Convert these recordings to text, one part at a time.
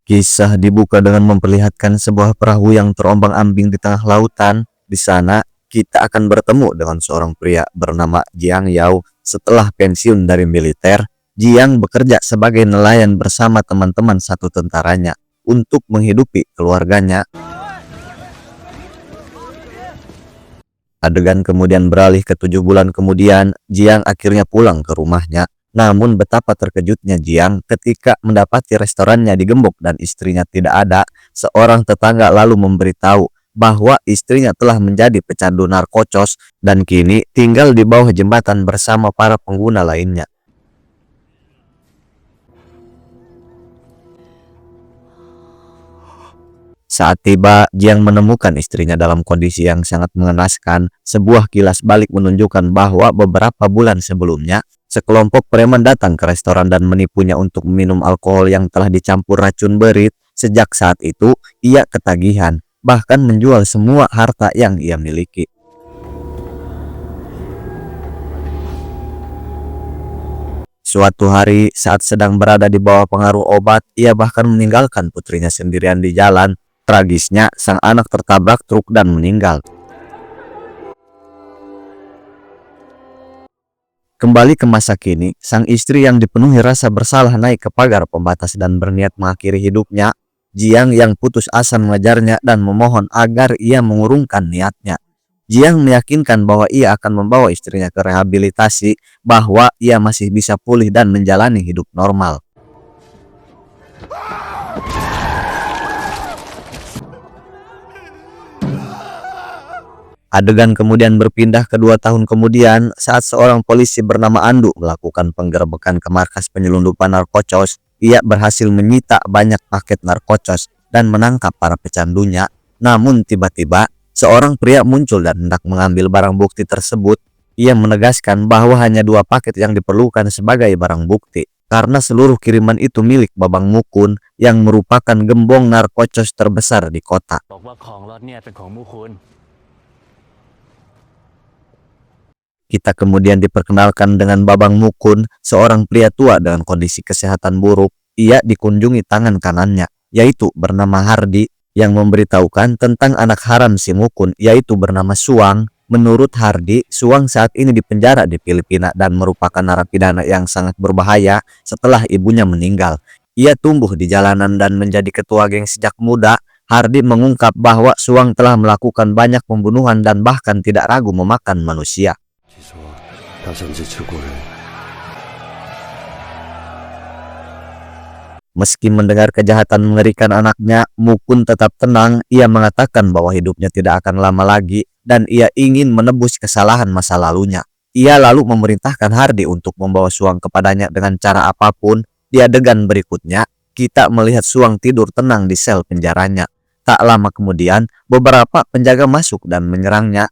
Kisah dibuka dengan memperlihatkan sebuah perahu yang terombang-ambing di tengah lautan. Di sana, kita akan bertemu dengan seorang pria bernama Jiang Yao. Setelah pensiun dari militer, Jiang bekerja sebagai nelayan bersama teman-teman satu tentaranya untuk menghidupi keluarganya. Adegan kemudian beralih ke 7 bulan kemudian, Jiang akhirnya pulang ke rumahnya. Namun betapa terkejutnya Jiang ketika mendapati restorannya digembok dan istrinya tidak ada. Seorang tetangga lalu memberitahu bahwa istrinya telah menjadi pecandu narkocos dan kini tinggal di bawah jembatan bersama para pengguna lainnya. Saat tiba, Jiang menemukan istrinya dalam kondisi yang sangat mengenaskan. Sebuah kilas balik menunjukkan bahwa beberapa bulan sebelumnya, sekelompok preman datang ke restoran dan menipunya untuk minum alkohol yang telah dicampur racun berit. Sejak saat itu, ia ketagihan, bahkan menjual semua harta yang ia miliki. Suatu hari, saat sedang berada di bawah pengaruh obat, ia bahkan meninggalkan putrinya sendirian di jalan. Tragisnya, sang anak tertabrak truk dan meninggal. Kembali ke masa kini, sang istri yang dipenuhi rasa bersalah naik ke pagar pembatas dan berniat mengakhiri hidupnya. Jiang yang putus asa mengejarnya dan memohon agar ia mengurungkan niatnya. Jiang meyakinkan bahwa ia akan membawa istrinya ke rehabilitasi, bahwa ia masih bisa pulih dan menjalani hidup normal. Adegan kemudian berpindah ke 2 tahun kemudian saat seorang polisi bernama Andu melakukan penggerebekan ke markas penyelundupan narkocos. Ia berhasil menyita banyak paket narkocos dan menangkap para pecandunya. Namun tiba-tiba seorang pria muncul dan hendak mengambil barang bukti tersebut. Ia menegaskan bahwa hanya 2 paket yang diperlukan sebagai barang bukti, karena seluruh kiriman itu milik Babang Mukun yang merupakan gembong narkocos terbesar di kota. Kita kemudian diperkenalkan dengan Babang Mukun, seorang pria tua dengan kondisi kesehatan buruk. Ia dikunjungi tangan kanannya, yaitu bernama Hardi, yang memberitahukan tentang anak haram si Mukun, yaitu bernama Suang. Menurut Hardi, Suang saat ini dipenjara di Filipina dan merupakan narapidana yang sangat berbahaya setelah ibunya meninggal. Ia tumbuh di jalanan dan menjadi ketua geng sejak muda. Hardi mengungkap bahwa Suang telah melakukan banyak pembunuhan dan bahkan tidak ragu memakan manusia. Meski mendengar kejahatan mengerikan anaknya, Mukun tetap tenang. Ia mengatakan bahwa hidupnya tidak akan lama lagi dan ia ingin menebus kesalahan masa lalunya. Ia lalu memerintahkan Hardi untuk membawa Suang kepadanya dengan cara apapun. Di adegan berikutnya, kita melihat Suang tidur tenang di sel penjaranya. Tak lama kemudian, beberapa penjaga masuk dan menyerangnya.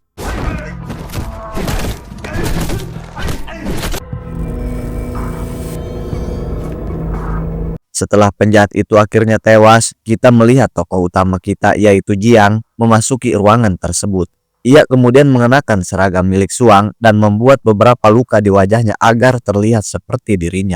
Setelah penjahat itu akhirnya tewas, kita melihat tokoh utama kita yaitu Jiang memasuki ruangan tersebut. Ia kemudian mengenakan seragam milik Suang dan membuat beberapa luka di wajahnya agar terlihat seperti dirinya.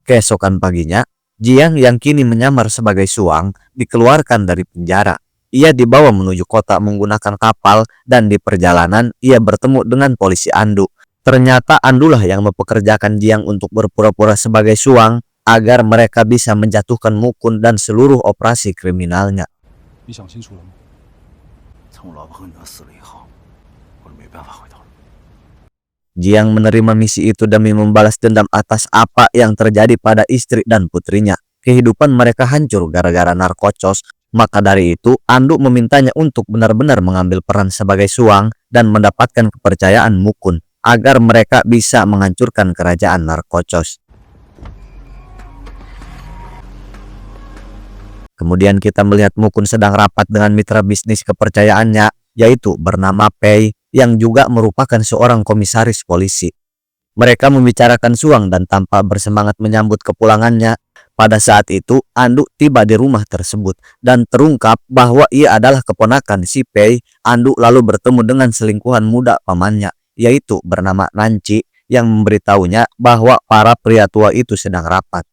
Keesokan paginya, Jiang yang kini menyamar sebagai Suang dikeluarkan dari penjara. Ia dibawa menuju kota menggunakan kapal dan di perjalanan ia bertemu dengan polisi Andu. Ternyata Andulah yang mempekerjakan Jiang untuk berpura-pura sebagai Suang agar mereka bisa menjatuhkan Mukun dan seluruh operasi kriminalnya. Jiang menerima misi itu demi membalas dendam atas apa yang terjadi pada istri dan putrinya. Kehidupan mereka hancur gara-gara narkocos. Maka dari itu, Andu memintanya untuk benar-benar mengambil peran sebagai Suang dan mendapatkan kepercayaan Mukun agar mereka bisa menghancurkan kerajaan narkocos. Kemudian kita melihat Mukun sedang rapat dengan mitra bisnis kepercayaannya, yaitu bernama Pei, yang juga merupakan seorang komisaris polisi. Mereka membicarakan Suang dan tampak bersemangat menyambut kepulangannya. Pada saat itu, Andu tiba di rumah tersebut dan terungkap bahwa ia adalah keponakan si Pei. Andu lalu bertemu dengan selingkuhan muda pamannya, yaitu bernama Nanci, yang memberitahunya bahwa para pria tua itu sedang rapat.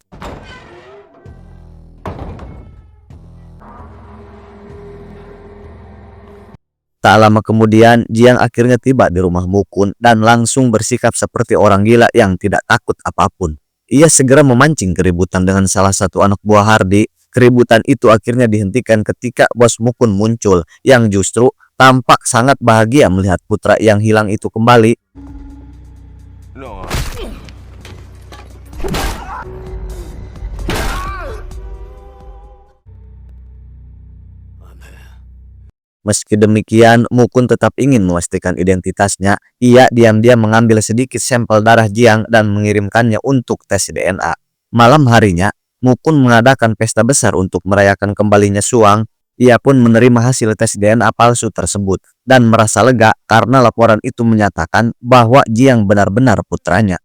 Tak lama kemudian, Jiang akhirnya tiba di rumah Mukun dan langsung bersikap seperti orang gila yang tidak takut apapun. Ia segera memancing keributan dengan salah satu anak buah Hardy. Keributan itu akhirnya dihentikan ketika bos Mukun muncul, yang justru tampak sangat bahagia melihat putra yang hilang itu kembali. Meski demikian, Mukun tetap ingin memastikan identitasnya. Ia diam-diam mengambil sedikit sampel darah Jiang dan mengirimkannya untuk tes DNA. Malam harinya, Mukun mengadakan pesta besar untuk merayakan kembalinya Suang. Ia pun menerima hasil tes DNA palsu tersebut dan merasa lega karena laporan itu menyatakan bahwa Jiang benar-benar putranya.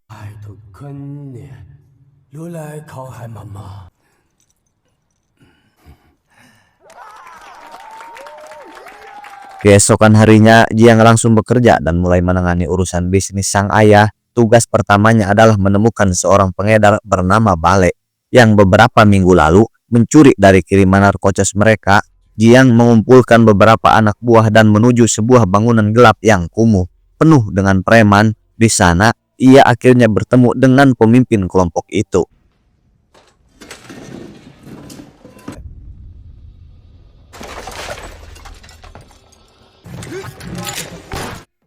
Keesokan harinya, Jiang langsung bekerja dan mulai menangani urusan bisnis sang ayah. Tugas pertamanya adalah menemukan seorang pengedar bernama Bale yang beberapa minggu lalu mencuri dari kiriman narkotika mereka. Jiang mengumpulkan beberapa anak buah dan menuju sebuah bangunan gelap yang kumuh, penuh dengan preman. Di sana, ia akhirnya bertemu dengan pemimpin kelompok itu.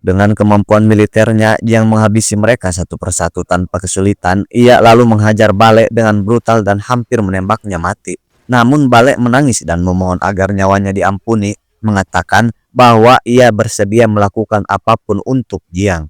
Dengan kemampuan militernya, Jiang menghabisi mereka satu persatu tanpa kesulitan. Ia lalu menghajar Bale dengan brutal dan hampir menembaknya mati. Namun Bale menangis dan memohon agar nyawanya diampuni, mengatakan bahwa ia bersedia melakukan apapun untuk Jiang.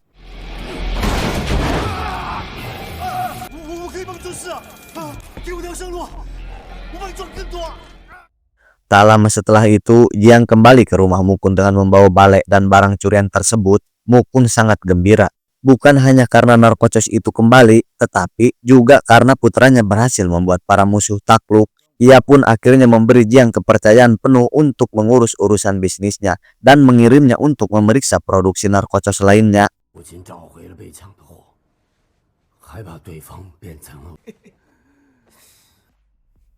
Tak lama setelah itu, Jiang kembali ke rumah Mukun dengan membawa Bale dan barang curian tersebut. Mukun sangat gembira, bukan hanya karena narkotika itu kembali, tetapi juga karena putranya berhasil membuat para musuh takluk. Ia pun akhirnya memberi Jiang kepercayaan penuh untuk mengurus urusan bisnisnya dan mengirimnya untuk memeriksa produksi narkotika lainnya.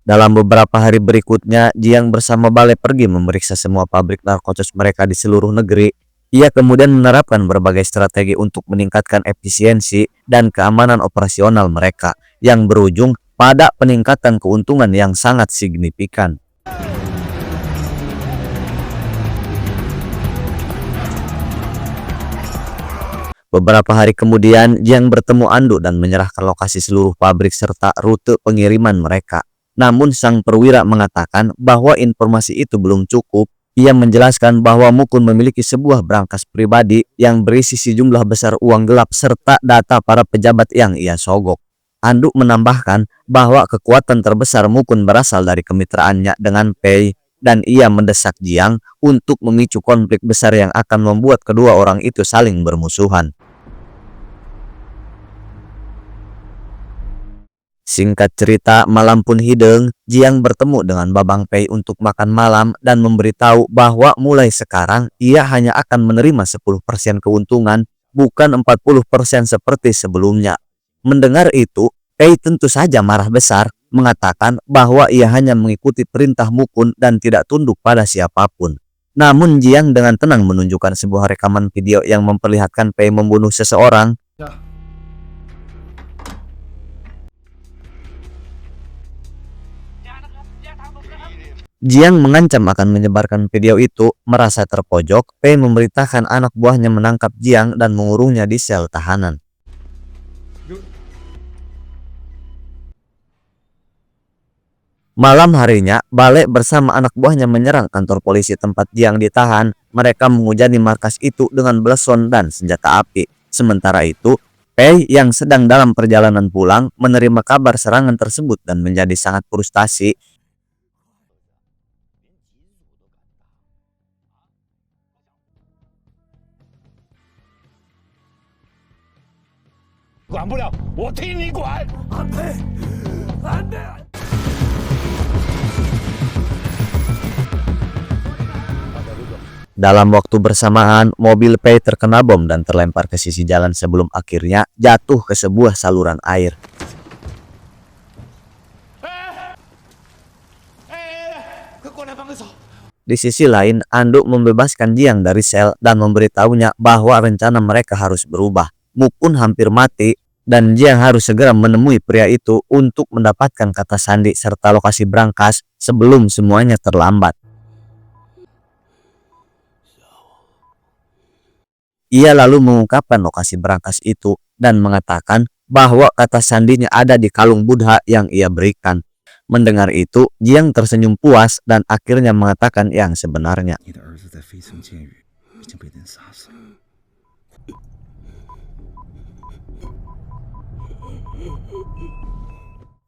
Dalam beberapa hari berikutnya, Jiang bersama Bale pergi memeriksa semua pabrik narkotika mereka di seluruh negeri. Ia kemudian menerapkan berbagai strategi untuk meningkatkan efisiensi dan keamanan operasional mereka, yang berujung pada peningkatan keuntungan yang sangat signifikan. Beberapa hari kemudian, Jiang bertemu Andu dan menyerahkan lokasi seluruh pabrik serta rute pengiriman mereka. Namun sang perwira mengatakan bahwa informasi itu belum cukup. Ia menjelaskan bahwa Mukun memiliki sebuah brankas pribadi yang berisi sejumlah besar uang gelap serta data para pejabat yang ia sogok. Andu menambahkan bahwa kekuatan terbesar Mukun berasal dari kemitraannya dengan Pei, dan ia mendesak Jiang untuk memicu konflik besar yang akan membuat kedua orang itu saling bermusuhan. Singkat cerita, malam pun hideng. Jiang bertemu dengan Babang Pei untuk makan malam dan memberitahu bahwa mulai sekarang ia hanya akan menerima 10% keuntungan, bukan 40% seperti sebelumnya. Mendengar itu, Pei tentu saja marah besar, mengatakan bahwa ia hanya mengikuti perintah Mukun dan tidak tunduk pada siapapun. Namun Jiang dengan tenang menunjukkan sebuah rekaman video yang memperlihatkan Pei membunuh seseorang. Jiang mengancam akan menyebarkan video itu. Merasa terpojok, Pei memerintahkan anak buahnya menangkap Jiang dan mengurungnya di sel tahanan. Malam harinya, Bale bersama anak buahnya menyerang kantor polisi tempat Jiang ditahan. Mereka menghujani markas itu dengan beleson dan senjata api. Sementara itu, Pei yang sedang dalam perjalanan pulang menerima kabar serangan tersebut dan menjadi sangat frustasi. Dalam waktu bersamaan, mobil Pei terkena bom dan terlempar ke sisi jalan sebelum akhirnya jatuh ke sebuah saluran air. Di sisi lain, Anduk membebaskan Jiang dari sel dan memberitahunya bahwa rencana mereka harus berubah. Mukun hampir mati dan Jiang harus segera menemui pria itu untuk mendapatkan kata sandi serta lokasi brankas sebelum semuanya terlambat. Ia lalu mengungkapkan lokasi brankas itu dan mengatakan bahwa kata sandinya ada di kalung Buddha yang ia berikan. Mendengar itu, Jiang tersenyum puas dan akhirnya mengatakan yang sebenarnya.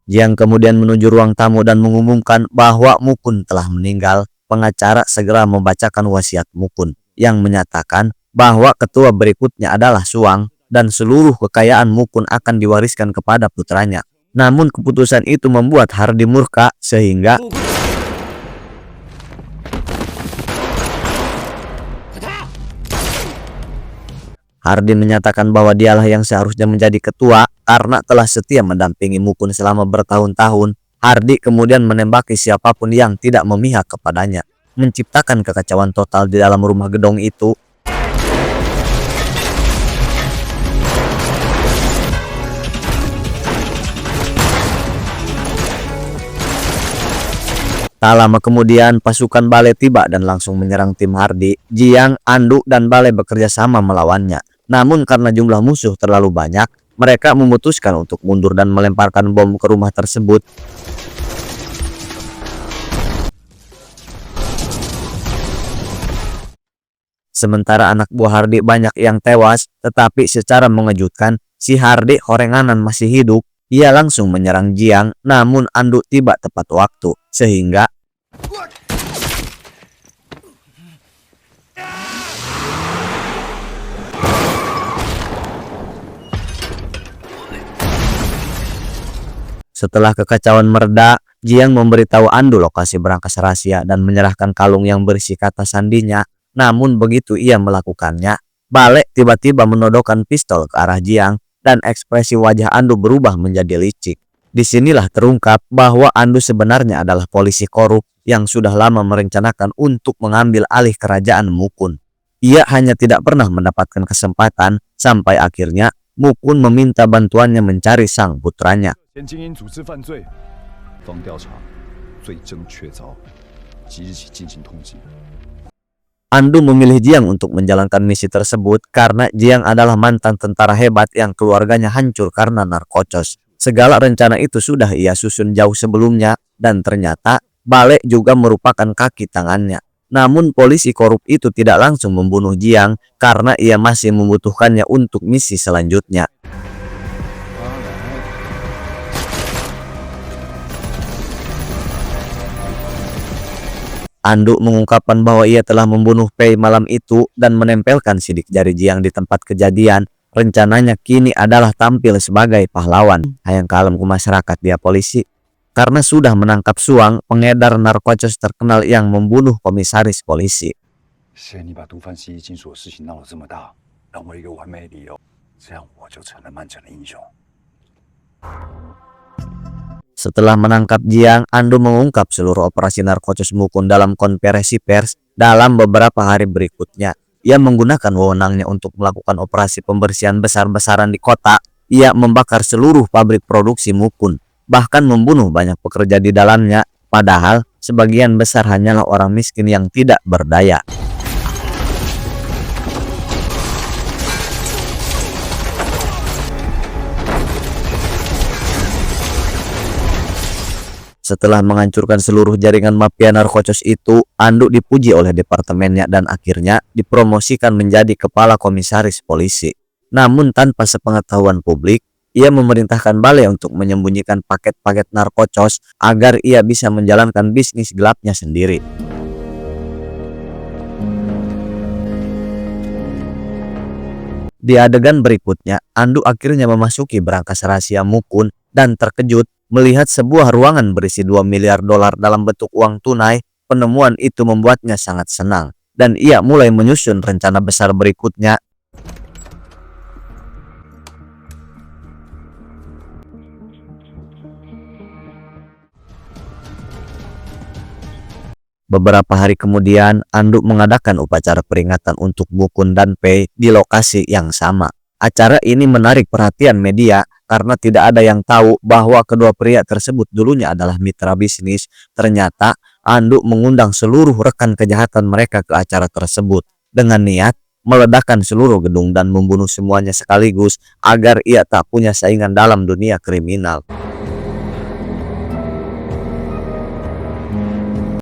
Jiang kemudian menuju ruang tamu dan mengumumkan bahwa Mukun telah meninggal. Pengacara segera membacakan wasiat Mukun yang menyatakan bahwa ketua berikutnya adalah Suang dan seluruh kekayaan Mukun akan diwariskan kepada putranya. Namun keputusan itu membuat Hardy murka sehingga Hardy menyatakan bahwa dialah yang seharusnya menjadi ketua karena telah setia mendampingi Mukun selama bertahun-tahun. Hardy kemudian menembaki siapapun yang tidak memihak kepadanya, menciptakan kekacauan total di dalam rumah gedong itu. Tak lama kemudian pasukan Bale tiba dan langsung menyerang tim Hardy. Jiang, Anduk, dan Bale bekerja sama melawannya. Namun karena jumlah musuh terlalu banyak, mereka memutuskan untuk mundur dan melemparkan bom ke rumah tersebut. Sementara anak buah Hardy banyak yang tewas, tetapi secara mengejutkan, si Hardy Horenganan masih hidup. Ia langsung menyerang Jiang, namun Anduk tiba tepat waktu, sehingga setelah kekacauan mereda, Jiang memberitahu Anduk lokasi brankas rahasia dan menyerahkan kalung yang berisi kata sandinya. Namun begitu ia melakukannya, Bale tiba-tiba menodongkan pistol ke arah Jiang dan ekspresi wajah Anduk berubah menjadi licik. Disinilah terungkap bahwa Anduk sebenarnya adalah polisi korup yang sudah lama merencanakan untuk mengambil alih kerajaan Mukun. Ia hanya tidak pernah mendapatkan kesempatan sampai akhirnya Mukun meminta bantuannya mencari sang putranya. Anduk memilih Jiang untuk menjalankan misi tersebut karena Jiang adalah mantan tentara hebat yang keluarganya hancur karena narkocos. Segala rencana itu sudah ia susun jauh sebelumnya dan ternyata Bale juga merupakan kaki tangannya. Namun polisi korup itu tidak langsung membunuh Jiang karena ia masih membutuhkannya untuk misi selanjutnya. Anduk mengungkapkan bahwa ia telah membunuh Pei malam itu dan menempelkan sidik jari Jiang di tempat kejadian. Rencananya kini adalah tampil sebagai pahlawan. Hayang kalem ke masyarakat dia polisi. Karena sudah menangkap Suang, pengedar narkotika terkenal yang membunuh komisaris polisi. Setelah menangkap Jiang, Anduk mengungkap seluruh operasi narkotika Mukun dalam konferensi pers dalam beberapa hari berikutnya. Ia menggunakan wewenangnya untuk melakukan operasi pembersihan besar-besaran di kota. Ia membakar seluruh pabrik produksi Mukun, bahkan membunuh banyak pekerja di dalamnya, padahal sebagian besar hanyalah orang miskin yang tidak berdaya. Setelah menghancurkan seluruh jaringan mafia narkotika itu, Anduk dipuji oleh departemennya dan akhirnya dipromosikan menjadi kepala komisaris polisi. Namun tanpa sepengetahuan publik, ia memerintahkan Bale untuk menyembunyikan paket-paket narkotika agar ia bisa menjalankan bisnis gelapnya sendiri. Di adegan berikutnya, Anduk akhirnya memasuki brankas rahasia Mukun dan terkejut melihat sebuah ruangan berisi 2 miliar dolar dalam bentuk uang tunai. Penemuan itu membuatnya sangat senang dan ia mulai menyusun rencana besar berikutnya. Beberapa hari kemudian, Andu mengadakan upacara peringatan untuk Bukun dan Pei di lokasi yang sama. Acara ini menarik perhatian media karena tidak ada yang tahu bahwa kedua pria tersebut dulunya adalah mitra bisnis. Ternyata, Andu mengundang seluruh rekan kejahatan mereka ke acara tersebut dengan niat meledakkan seluruh gedung dan membunuh semuanya sekaligus agar ia tak punya saingan dalam dunia kriminal.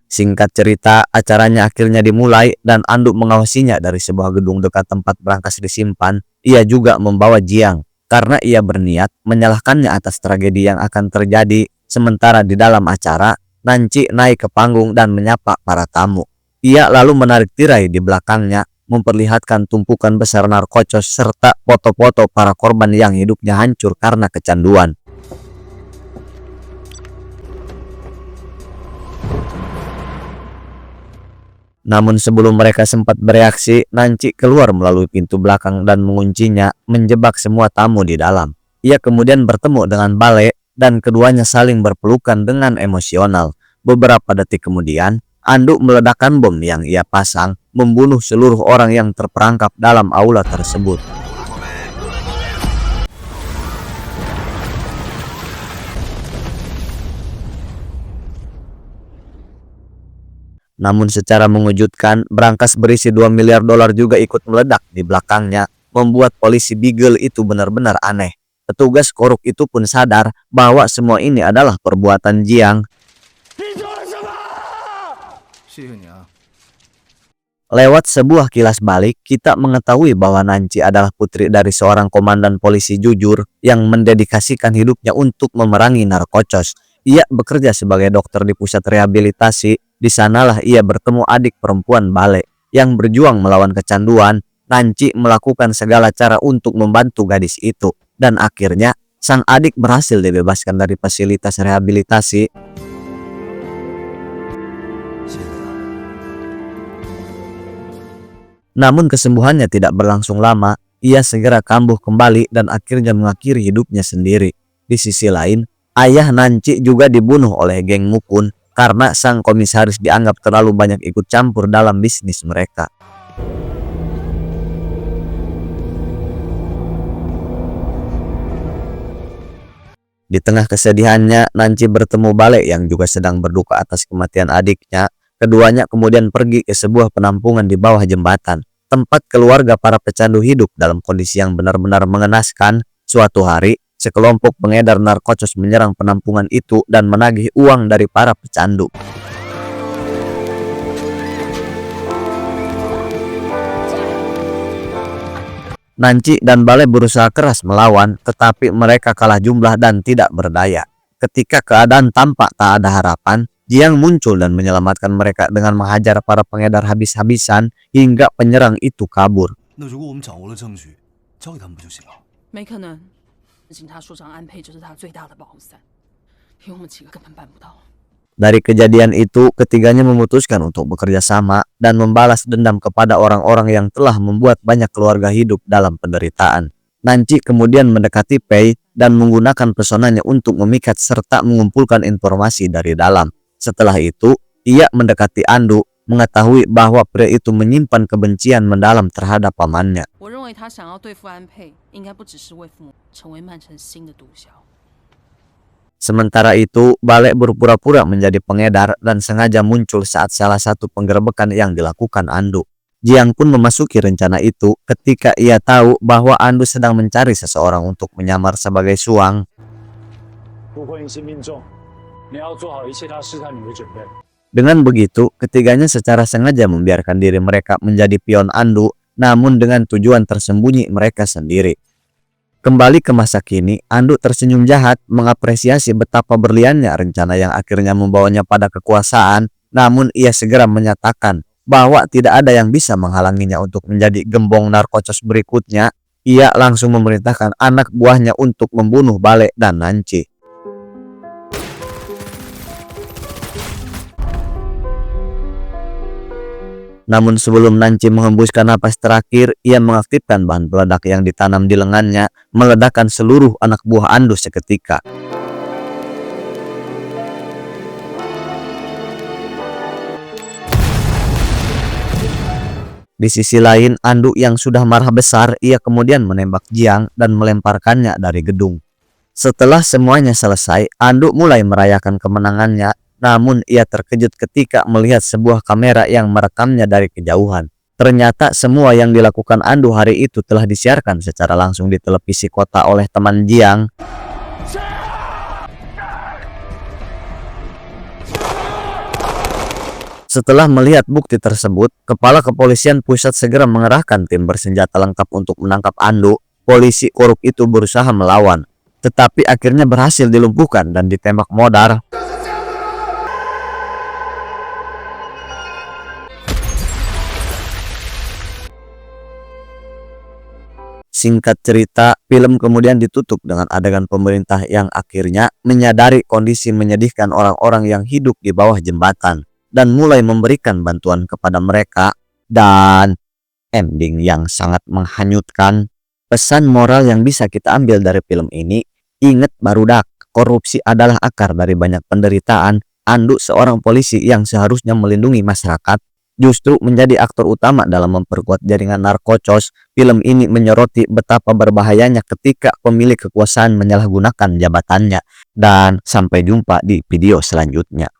Singkat cerita, acaranya akhirnya dimulai dan Andu mengawasinya dari sebuah gedung dekat tempat berangkas disimpan. Ia juga membawa Jiang karena ia berniat menyalahkannya atas tragedi yang akan terjadi. Sementara di dalam acara, Nanci naik ke panggung dan menyapa para tamu. Ia lalu menarik tirai di belakangnya, memperlihatkan tumpukan besar narkotika serta foto-foto para korban yang hidupnya hancur karena kecanduan. Namun sebelum mereka sempat bereaksi, Nanci keluar melalui pintu belakang dan menguncinya, menjebak semua tamu di dalam. Ia kemudian bertemu dengan Bale dan keduanya saling berpelukan dengan emosional. Beberapa detik kemudian, Andu meledakkan bom yang ia pasang, membunuh seluruh orang yang terperangkap dalam aula tersebut. Namun secara mengejutkan, brankas berisi $2 miliar juga ikut meledak di belakangnya, membuat polisi Beagle itu benar-benar aneh. Petugas korup itu pun sadar bahwa semua ini adalah perbuatan Jiang. Lewat sebuah kilas balik, kita mengetahui bahwa Nanci adalah putri dari seorang komandan polisi jujur yang mendedikasikan hidupnya untuk memerangi narkotika. Ia bekerja sebagai dokter di pusat rehabilitasi. Di sanalah ia bertemu adik perempuan Bale yang berjuang melawan kecanduan. Nanci melakukan segala cara untuk membantu gadis itu dan akhirnya sang adik berhasil dibebaskan dari fasilitas rehabilitasi. Namun kesembuhannya tidak berlangsung lama. Ia segera kambuh kembali dan akhirnya mengakhiri hidupnya sendiri. Di sisi lain, ayah Nanci juga dibunuh oleh geng Mukun karena sang komisaris dianggap terlalu banyak ikut campur dalam bisnis mereka. Di tengah kesedihannya, Nanci bertemu Bale yang juga sedang berduka atas kematian adiknya. Keduanya kemudian pergi ke sebuah penampungan di bawah jembatan, tempat keluarga para pecandu hidup dalam kondisi yang benar-benar mengenaskan. Suatu hari, sekelompok pengedar narkotika menyerang penampungan itu dan menagih uang dari para pecandu. Nanci dan Bale berusaha keras melawan, tetapi mereka kalah jumlah dan tidak berdaya. Ketika keadaan tampak tak ada harapan, Jiang muncul dan menyelamatkan mereka dengan menghajar para pengedar habis-habisan hingga penyerang itu kabur. Dari kejadian itu, ketiganya memutuskan untuk bekerja sama dan membalas dendam kepada orang-orang yang telah membuat banyak keluarga hidup dalam penderitaan. Nanci kemudian mendekati Pei dan menggunakan pesonanya untuk memikat serta mengumpulkan informasi dari dalam. Setelah itu, ia mendekati Andu, mengetahui bahwa pria itu menyimpan kebencian mendalam terhadap pamannya. Sementara itu, Bale berpura-pura menjadi pengedar dan sengaja muncul saat salah satu penggerebekan yang dilakukan Andu. Jiang pun memasuki rencana itu ketika ia tahu bahwa Andu sedang mencari seseorang untuk menyamar sebagai suang. Dengan begitu, ketiganya secara sengaja membiarkan diri mereka menjadi pion Andu, namun dengan tujuan tersembunyi mereka sendiri. Kembali ke masa kini, Andu tersenyum jahat mengapresiasi betapa berliannya rencana yang akhirnya membawanya pada kekuasaan, namun ia segera menyatakan bahwa tidak ada yang bisa menghalanginya untuk menjadi gembong narkotika berikutnya. Ia langsung memerintahkan anak buahnya untuk membunuh Bale dan Nanci. Namun sebelum Nanci menghembuskan napas terakhir, ia mengaktifkan bahan peledak yang ditanam di lengannya, meledakkan seluruh anak buah Andu seketika. Di sisi lain, Andu yang sudah marah besar, ia kemudian menembak Jiang dan melemparkannya dari gedung. Setelah semuanya selesai, Andu mulai merayakan kemenangannya, namun ia terkejut ketika melihat sebuah kamera yang merekamnya dari kejauhan. Ternyata semua yang dilakukan Andu hari itu telah disiarkan secara langsung di televisi kota oleh teman Jiang. Setelah melihat bukti tersebut, Kepala Kepolisian Pusat segera mengerahkan tim bersenjata lengkap untuk menangkap Andu. Polisi korup itu berusaha melawan, tetapi akhirnya berhasil dilumpuhkan dan ditembak modar. Singkat cerita, film kemudian ditutup dengan adegan pemerintah yang akhirnya menyadari kondisi menyedihkan orang-orang yang hidup di bawah jembatan dan mulai memberikan bantuan kepada mereka. Dan ending yang sangat menghanyutkan. Pesan moral yang bisa kita ambil dari film ini, ingat barudak, korupsi adalah akar dari banyak penderitaan. Andu, seorang polisi yang seharusnya melindungi masyarakat, justru menjadi aktor utama dalam memperkuat jaringan narkocos. Film ini menyoroti betapa berbahayanya ketika pemilik kekuasaan menyalahgunakan jabatannya. Dan sampai jumpa di video selanjutnya.